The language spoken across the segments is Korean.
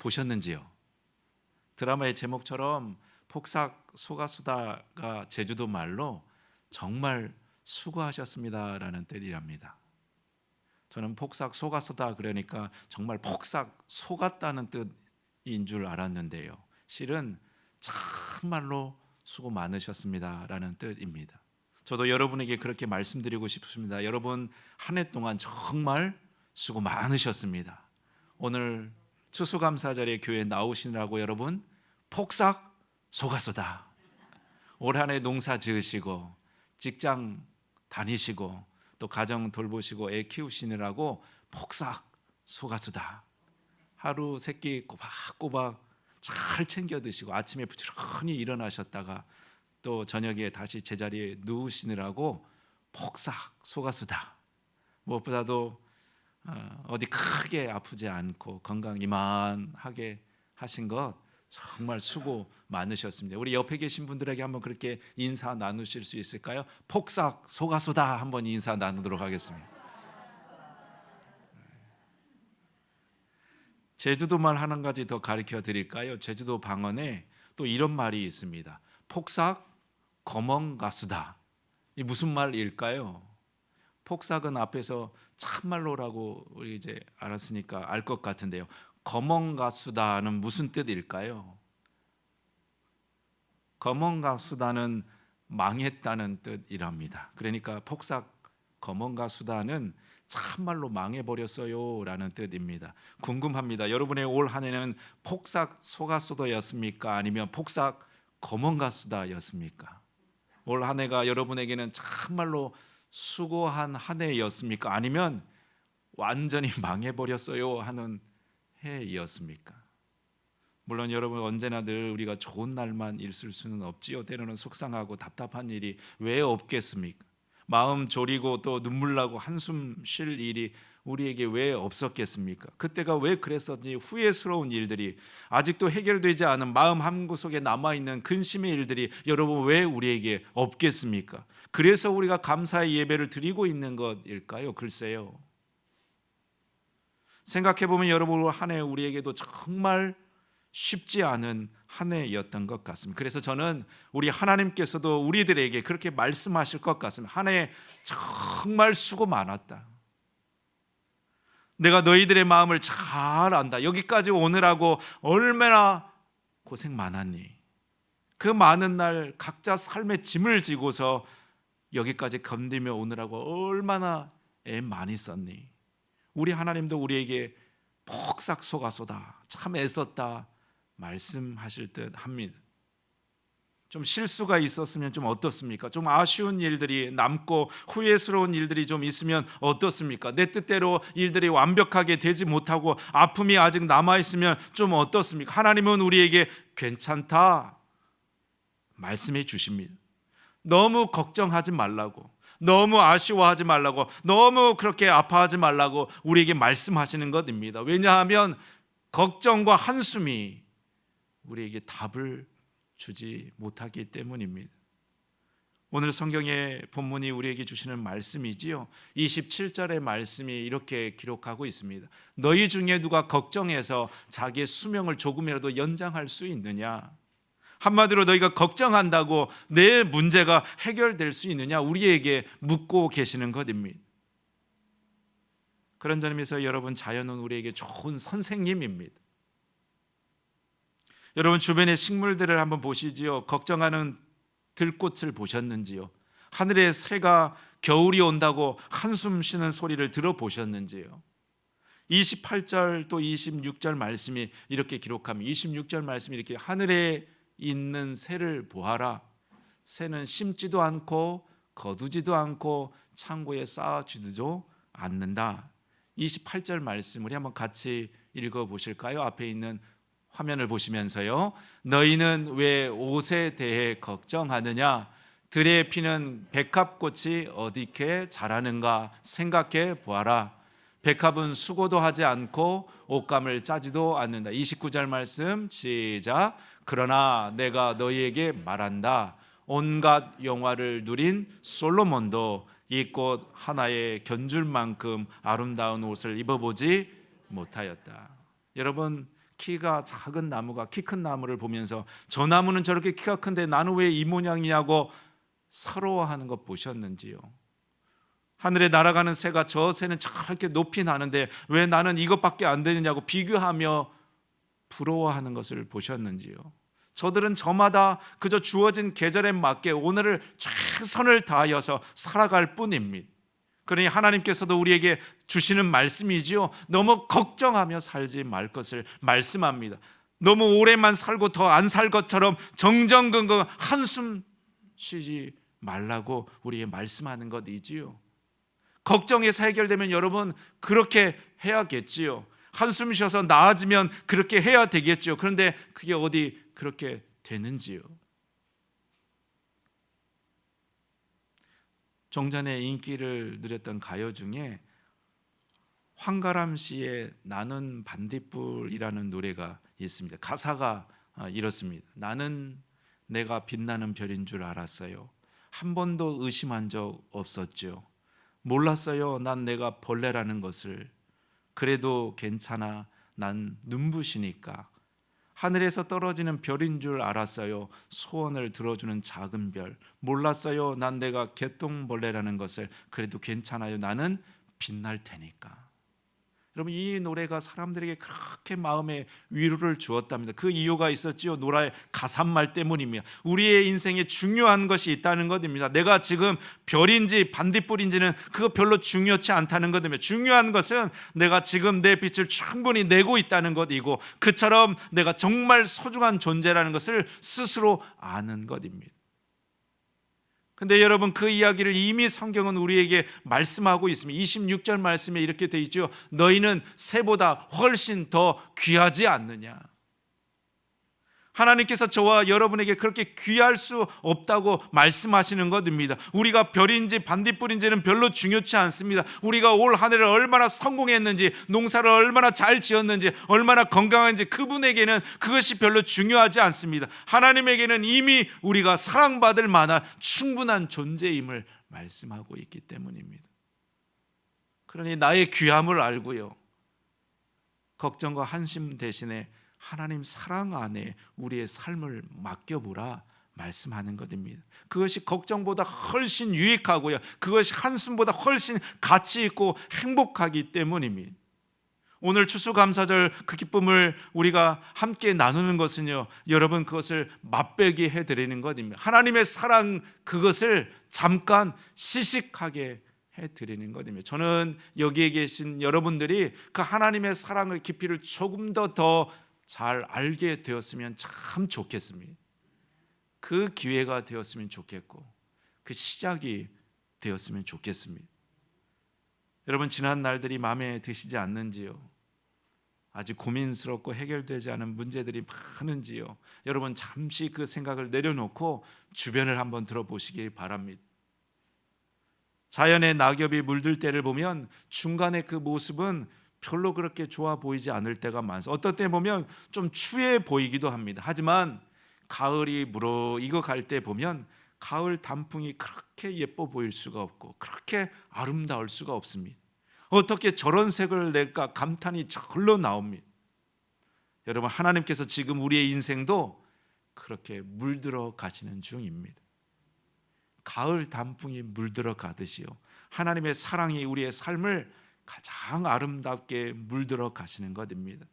보셨는지요? 드라마의 제목처럼 폭삭 소가수다가 제주도 말로 정말 수고하셨습니다라는 뜻이랍니다. 저는 폭삭 속았다 그러니까 정말 폭삭 속았다는 뜻인 줄 알았는데요, 실은 참말로 수고 많으셨습니다라는 뜻입니다. 저도 여러분에게 그렇게 말씀드리고 싶습니다. 여러분, 한 해 동안 정말 수고 많으셨습니다. 오늘 추수감사절에 교회에 나오시느라고 여러분 폭삭 속았소다. 올 한 해 농사 지으시고 직장 다니시고 또 가정 돌보시고 애 키우시느라고 폭삭 속았수다. 하루 세끼 꼬박꼬박 잘 챙겨 드시고 아침에 부지런히 일어나셨다가 또 저녁에 다시 제자리에 누우시느라고 폭삭 속았수다. 무엇보다도 어디 크게 아프지 않고 건강 이만하게 하신 것 정말 수고 많으셨습니다. 우리 옆에 계신 분들에게 한번 그렇게 인사 나누실 수 있을까요? 폭삭 속았소다 한번 인사 나누도록 하겠습니다. 제주도 말 한 가지 더 가르쳐 드릴까요? 제주도 방언에 또 이런 말이 있습니다. 폭삭 거멍가수다. 이 무슨 말일까요? 폭삭은 앞에서 참말로라고 우리 이제 알았으니까 알 것 같은데요. 거멍가수다는 무슨 뜻일까요? 거멍가수다는 망했다는 뜻이랍니다. 그러니까 폭삭 거멍가수다는 참말로 망해버렸어요 라는 뜻입니다. 궁금합니다. 여러분의 올 한 해는 폭삭 속았소다였습니까? 아니면 폭삭 거멍가수다였습니까? 올 한 해가 여러분에게는 참말로 수고한 한 해였습니까? 아니면 완전히 망해버렸어요 하는 해이었습니까? 물론 여러분, 언제나 늘 우리가 좋은 날만 있을 수는 없지요. 때로는 속상하고 답답한 일이 왜 없겠습니까? 마음 졸이고 또 눈물 나고 한숨 쉴 일이 우리에게 왜 없었겠습니까? 그때가 왜 그랬었는지 후회스러운 일들이, 아직도 해결되지 않은 마음 한구석에 남아있는 근심의 일들이 여러분 왜 우리에게 없겠습니까? 그래서 우리가 감사의 예배를 드리고 있는 것일까요? 글쎄요. 생각해보면 여러분, 한 해 우리에게도 정말 쉽지 않은 한 해였던 것 같습니다. 그래서 저는 우리 하나님께서도 우리들에게 그렇게 말씀하실 것 같습니다. 한 해 정말 수고 많았다. 내가 너희들의 마음을 잘 안다. 여기까지 오느라고 얼마나 고생 많았니? 그 많은 날 각자 삶의 짐을 지고서 여기까지 견디며 오느라고 얼마나 애 많이 썼니? 우리 하나님도 우리에게 폭삭 속았소다, 참 애썼다 말씀하실 듯 합니다. 좀 실수가 있었으면 좀 어떻습니까? 좀 아쉬운 일들이 남고 후회스러운 일들이 좀 있으면 어떻습니까? 내 뜻대로 일들이 완벽하게 되지 못하고 아픔이 아직 남아있으면 좀 어떻습니까? 하나님은 우리에게 괜찮다 말씀해 주십니다. 너무 걱정하지 말라고, 너무 아쉬워하지 말라고, 너무 그렇게 아파하지 말라고 우리에게 말씀하시는 것입니다. 왜냐하면 걱정과 한숨이 우리에게 답을 주지 못하기 때문입니다. 오늘 성경의 본문이 우리에게 주시는 말씀이지요. 27절의 말씀이 이렇게 기록하고 있습니다. 너희 중에 누가 걱정해서 자기의 수명을 조금이라도 연장할 수 있느냐? 한마디로 너희가 걱정한다고 내 문제가 해결될 수 있느냐? 우리에게 묻고 계시는 것입니다. 그런 점에서 여러분, 자연은 우리에게 좋은 선생님입니다. 여러분, 주변의 식물들을 한번 보시지요. 걱정하는 들꽃을 보셨는지요? 하늘의 새가 겨울이 온다고 한숨 쉬는 소리를 들어보셨는지요? 28절 또 26절 말씀이 이렇게 기록합니다. 26절 말씀이 이렇게, 하늘에 있는 새를 보아라. 새는 심지도 않고 거두지도 않고 창고에 쌓아주지도 않는다. 28절 말씀 우리 한번 같이 읽어보실까요? 앞에 있는 화면을 보시면서요. 너희는 왜 옷에 대해 걱정하느냐? 들에 피는 백합꽃이 어디게 자라는가 생각해 보아라. 백합은 수고도 하지 않고 옷감을 짜지도 않는다. 29절 말씀 시작. 그러나 내가 너희에게 말한다. 온갖 영화를 누린 솔로몬도 이 꽃 하나에 견줄 만큼 아름다운 옷을 입어보지 못하였다. 여러분, 키가 작은 나무가 키 큰 나무를 보면서 저 나무는 저렇게 키가 큰데 나는 왜 이 모양이냐고 서러워하는 것 보셨는지요? 하늘에 날아가는 새가 저 새는 저렇게 높이 나는데 왜 나는 이것밖에 안 되느냐고 비교하며 부러워하는 것을 보셨는지요? 저들은 저마다 그저 주어진 계절에 맞게 오늘을 최선을 다하여서 살아갈 뿐입니다. 그러니 하나님께서도 우리에게 주시는 말씀이지요. 너무 걱정하며 살지 말 것을 말씀합니다. 너무 오래만 살고 더 안 살 것처럼 정정근거 한숨 쉬지 말라고 우리에게 말씀하는 것이지요. 걱정에서 해결되면 여러분 그렇게 해야겠지요. 한숨 쉬어서 나아지면 그렇게 해야 되겠죠. 그런데 그게 어디 그렇게 되는지요? 종전에 인기를 누렸던 가요 중에 황가람 씨의 나는 반딧불이라는 노래가 있습니다. 가사가 이렇습니다. 나는 내가 빛나는 별인 줄 알았어요. 한 번도 의심한 적 없었죠. 몰랐어요. 난 내가 벌레라는 것을. 그래도 괜찮아. 난 눈부시니까. 하늘에서 떨어지는 별인 줄 알았어요. 소원을 들어주는 작은 별. 몰랐어요. 난 내가 개똥벌레라는 것을. 그래도 괜찮아요. 나는 빛날 테니까. 여러분 이 노래가 사람들에게 그렇게 마음에 위로를 주었답니다. 그 이유가 있었지요. 노래의 가사말 때문입니다. 우리의 인생에 중요한 것이 있다는 것입니다. 내가 지금 별인지 반딧불인지는 그거 별로 중요치 않다는 것입니다. 중요한 것은 내가 지금 내 빛을 충분히 내고 있다는 것이고 그처럼 내가 정말 소중한 존재라는 것을 스스로 아는 것입니다. 근데 여러분 그 이야기를 이미 성경은 우리에게 말씀하고 있습니다. 26절 말씀에 이렇게 되어 있죠. 너희는 새보다 훨씬 더 귀하지 않느냐. 하나님께서 저와 여러분에게 그렇게 귀할 수 없다고 말씀하시는 것입니다. 우리가 별인지 반딧불인지는 별로 중요치 않습니다. 우리가 올 한 해를 얼마나 성공했는지, 농사를 얼마나 잘 지었는지, 얼마나 건강한지 그분에게는 그것이 별로 중요하지 않습니다. 하나님에게는 이미 우리가 사랑받을 만한 충분한 존재임을 말씀하고 있기 때문입니다. 그러니 나의 귀함을 알고요, 걱정과 한심 대신에 하나님 사랑 안에 우리의 삶을 맡겨보라 말씀하는 것입니다. 그것이 걱정보다 훨씬 유익하고요, 그것이 한숨보다 훨씬 가치 있고 행복하기 때문입니다. 오늘 추수감사절 그 기쁨을 우리가 함께 나누는 것은요, 여러분 그것을 맛보게 해드리는 것입니다. 하나님의 사랑 그것을 잠깐 시식하게 해드리는 것입니다. 저는 여기에 계신 여러분들이 그 하나님의 사랑의 깊이를 조금 더 잘 알게 되었으면 참 좋겠습니다. 그 기회가 되었으면 좋겠고 그 시작이 되었으면 좋겠습니다. 여러분 지난 날들이 마음에 드시지 않는지요? 아직 고민스럽고 해결되지 않은 문제들이 많은지요? 여러분 잠시 그 생각을 내려놓고 주변을 한번 들어보시길 바랍니다. 자연의 낙엽이 물들 때를 보면 중간에 그 모습은 별로 그렇게 좋아 보이지 않을 때가 많습니다. 어떤 때 보면 좀 추해 보이기도 합니다. 하지만 가을이 무르익어갈 때 보면 가을 단풍이 그렇게 예뻐 보일 수가 없고 그렇게 아름다울 수가 없습니다. 어떻게 저런 색을 낼까 감탄이 절로 나옵니다. 여러분 하나님께서 지금 우리의 인생도 그렇게 물들어 가시는 중입니다. 가을 단풍이 물들어 가듯이요, 하나님의 사랑이 우리의 삶을 가장 아름답게 물들어 가시는 것입니다.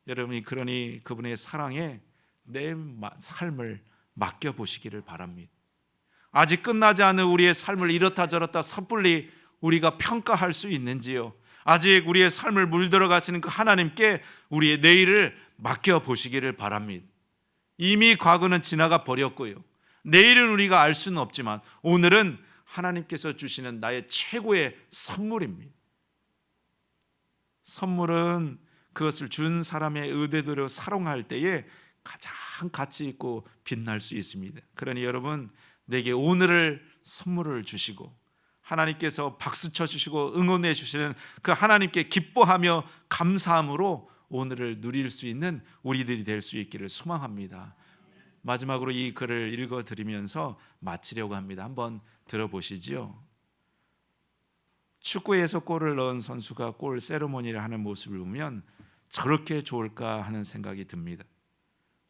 여러분이 그러니 그분의 사랑에 내 삶을 맡겨보시기를 바랍니다. 아직 끝나지 않은 우리의 삶을 이렇다 저렇다 섣불리 우리가 평가할 수 있는지요? 아직 우리의 삶을 물들어 가시는 그 하나님께 우리의 내일을 맡겨보시기를 바랍니다. 이미 과거는 지나가 버렸고요, 내일은 우리가 알 수는 없지만 오늘은 하나님께서 주시는 나의 최고의 선물입니다. 선물은 그것을 준 사람의 의대대로 사용할 때에 가장 가치 있고 빛날 수 있습니다. 그러니 여러분 내게 오늘을 선물을 주시고 하나님께서 박수 쳐주시고 응원해 주시는 그 하나님께 기뻐하며 감사함으로 오늘을 누릴 수 있는 우리들이 될 수 있기를 소망합니다. 마지막으로 이 글을 읽어드리면서 마치려고 합니다. 한번 들어보시지요. 축구에서 골을 넣은 선수가 골 세레모니를 하는 모습을 보면 저렇게 좋을까 하는 생각이 듭니다.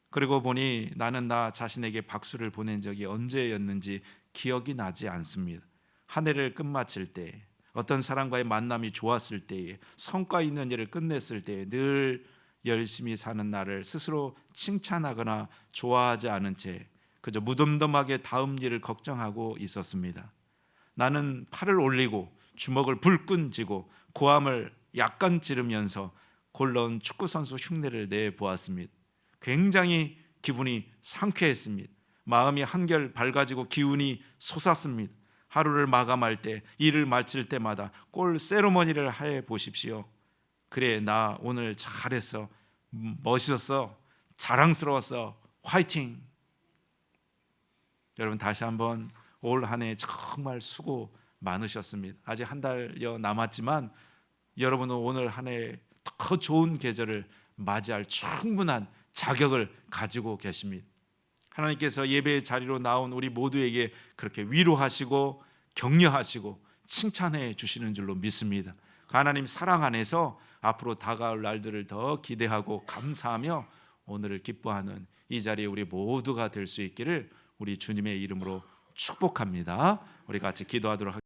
그리고 보니 나는 나 자신에게 박수를 보낸 적이 언제였는지 기억이 나지 않습니다. 한 해를 끝마칠 때, 어떤 사람과의 만남이 좋았을 때에, 성과 있는 일을 끝냈을 때에 늘 열심히 사는 나를 스스로 칭찬하거나 좋아하지 않은 채 그저 무덤덤하게 다음 일을 걱정하고 있었습니다. 나는 팔을 올리고 주먹을 불끈 쥐고 고함을 약간 지르면서 골러온 축구선수 흉내를 내보았습니다. 굉장히 기분이 상쾌했습니다. 마음이 한결 밝아지고 기운이 솟았습니다. 하루를 마감할 때, 일을 마칠 때마다 골 세리머니를 해 보십시오. 그래, 나 오늘 잘했어, 멋있었어, 자랑스러웠어, 화이팅. 여러분, 다시 한번 올 한 해 정말 수고 많으셨습니다. 아직 한 달여 남았지만 여러분은 오늘 한 해 더 좋은 계절을 맞이할 충분한 자격을 가지고 계십니다. 하나님께서 예배의 자리로 나온 우리 모두에게 그렇게 위로하시고 격려하시고 칭찬해 주시는 줄로 믿습니다. 하나님 사랑 안에서 앞으로 다가올 날들을 더 기대하고 감사하며 오늘을 기뻐하는 이 자리에 우리 모두가 될 수 있기를 우리 주님의 이름으로 축복합니다. 우리 같이 기도하도록 하겠습니다.